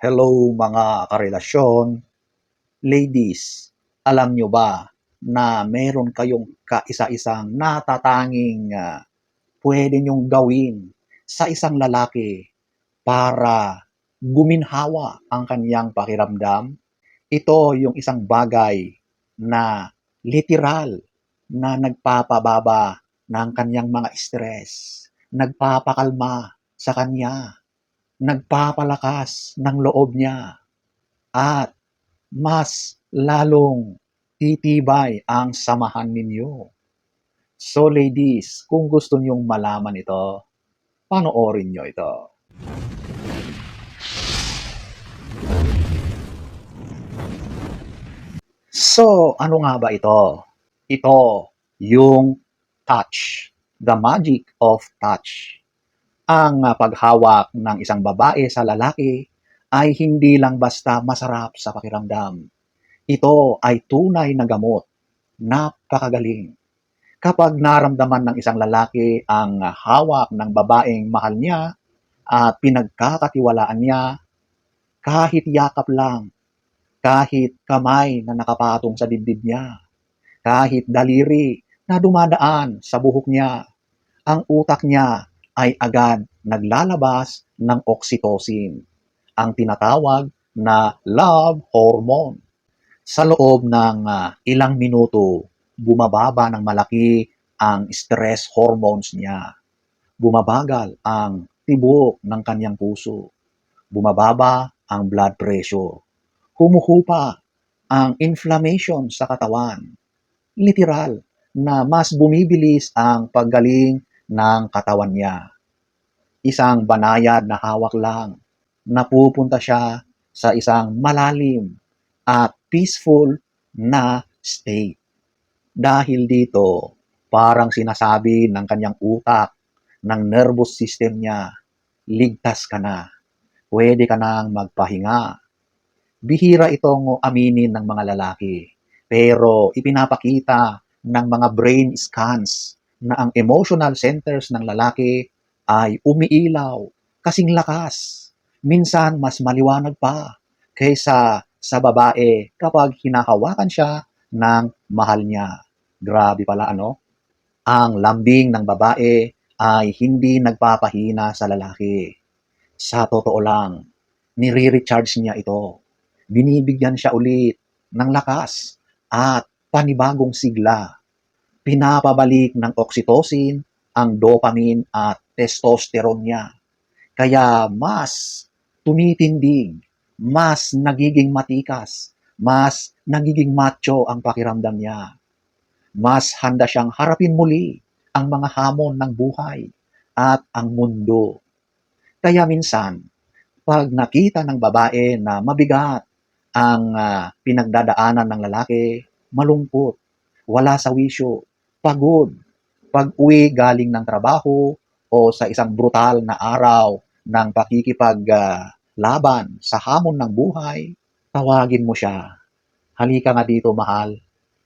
Hello mga karelasyon, ladies, alam nyo ba na meron kayong kaisa-isang natatanging pwede nyong gawin sa isang lalaki para guminhawa ang kanyang pakiramdam? Ito yung isang bagay na literal na nagpapababa ng kanyang mga stress, nagpapakalma sa kanya, nagpapalakas ng loob niya, at mas lalong titibay ang samahan ninyo. So ladies, kung gusto nyong malaman ito, panoorin nyo ito. So, ano nga ba ito? Ito, yung touch. The magic of touch. Ang paghawak ng isang babae sa lalaki ay hindi lang basta masarap sa pakiramdam. Ito ay tunay na gamot. Napakagaling. Kapag naramdaman ng isang lalaki ang hawak ng babaeng mahal niya at pinagkakatiwalaan niya, kahit yakap lang, kahit kamay na nakapatong sa dibdib niya, kahit daliri na dumadaan sa buhok niya, ang utak niya ay agad naglalabas ng oxytocin, ang tinatawag na love hormone. Sa loob ng ilang minuto, bumababa ng malaki ang stress hormones niya. Bumabagal ang tibok ng kanyang puso. Bumababa ang blood pressure. Humuhupa ang inflammation sa katawan. Literal na mas bumibilis ang paggaling ng katawan niya. Isang banayad na hawak lang, napupunta siya sa isang malalim at peaceful na state. Dahil dito, parang sinasabi ng kanyang utak, ng nervous system niya, ligtas ka na, pwede ka nang magpahinga. Bihira itong aminin ng mga lalaki, pero ipinapakita ng mga brain scans na ang emotional centers ng lalaki ay umiilaw kasing lakas. Minsan mas maliwanag pa kaysa sa babae kapag hinahawakan siya ng mahal niya. Grabe pala ano? Ang lambing ng babae ay hindi nagpapahina sa lalaki. Sa totoo lang, nire-recharge niya ito. Binibigyan siya ulit ng lakas at panibagong sigla. Pinapabalik ng oxytocin ang dopamine at testosterone niya. Kaya mas tumitindig, mas nagiging matikas, mas nagiging macho ang pakiramdam niya. Mas handa siyang harapin muli ang mga hamon ng buhay at ang mundo. Kaya minsan, pag nakita ng babae na mabigat ang pinagdadaanan ng lalaki, malungkot, wala sa wisyo, pagod, pag-uwi galing ng trabaho o sa isang brutal na araw ng pakikipaglaban sa hamon ng buhay, tawagin mo siya. Halika nga dito, mahal.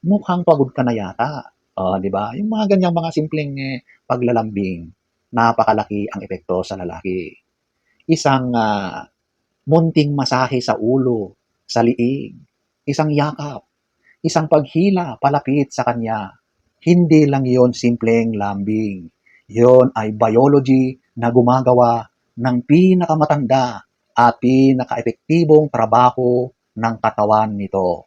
Mukhang pagod ka na yata. Di ba? Yung mga ganyang mga simpleng paglalambing, napakalaki ang epekto sa lalaki. Isang munting masahe sa ulo, sa liig, isang yakap, isang paghila palapit sa kanya. Hindi lang yon simpleng lambing. Yon ay biology na gumagawa ng pinakamatanda at pinaka-epektibong trabaho ng katawan nito.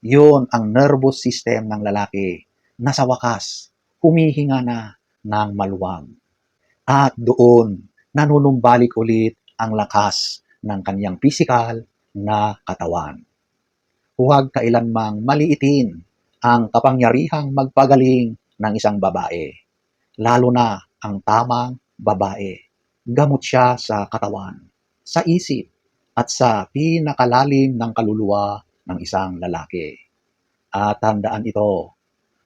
Yon ang nervous system ng lalaki na sa wakas humihinga na ng maluwag. At doon nanunumbalik ulit ang lakas ng kanyang pisikal na katawan. Huwag kailanmang maliitin ang kapangyarihang magpagaling ng isang babae, lalo na ang tamang babae. Gamot siya sa katawan, sa isip, at sa pinakalalim ng kaluluwa ng isang lalaki. At tandaan ito,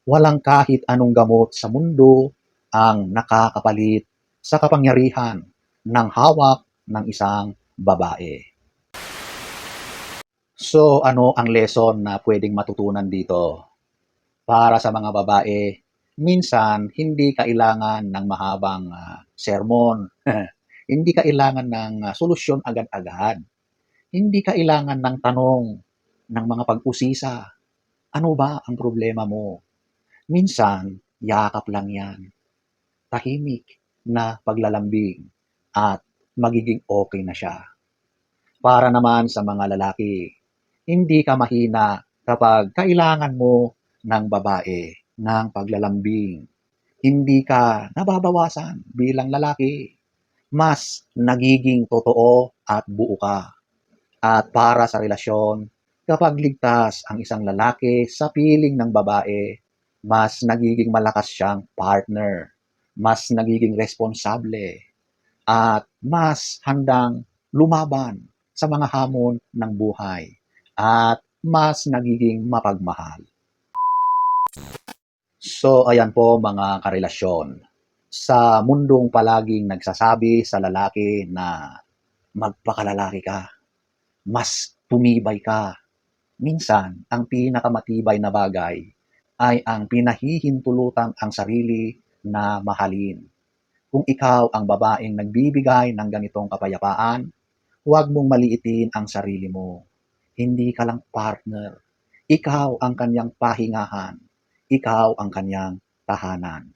walang kahit anong gamot sa mundo ang nakakapalit sa kapangyarihan ng hawak ng isang babae. So, ano ang lesson na pwedeng matutunan dito? Para sa mga babae, minsan hindi kailangan ng mahabang sermon. Hindi kailangan ng solusyon agad-agad. Hindi kailangan ng tanong, ng mga pag-usisa. Ano ba ang problema mo? Minsan, yakap lang yan. Tahimik na paglalambing at magiging okay na siya. Para naman sa mga lalaki, hindi ka mahina kapag kailangan mo ng babae ng paglalambing. Hindi ka nababawasan bilang lalaki. Mas nagiging totoo at buo ka. At para sa relasyon, kapag ligtas ang isang lalaki sa piling ng babae, mas nagiging malakas siyang partner, mas nagiging responsable, at mas handang lumaban sa mga hamon ng buhay, at mas nagiging mapagmahal. So, ayan po mga karelasyon. Sa mundong palaging nagsasabi sa lalaki na magpakalalaki ka, mas tumibay ka, minsan ang pinakamatibay na bagay ay ang pinahihintulutan ang sarili na mahalin. Kung ikaw ang babaeng nagbibigay ng ganitong kapayapaan, huwag mong maliitin ang sarili mo. Hindi ka lang partner. Ikaw ang kanyang pahingahan. Ikaw ang kanyang tahanan.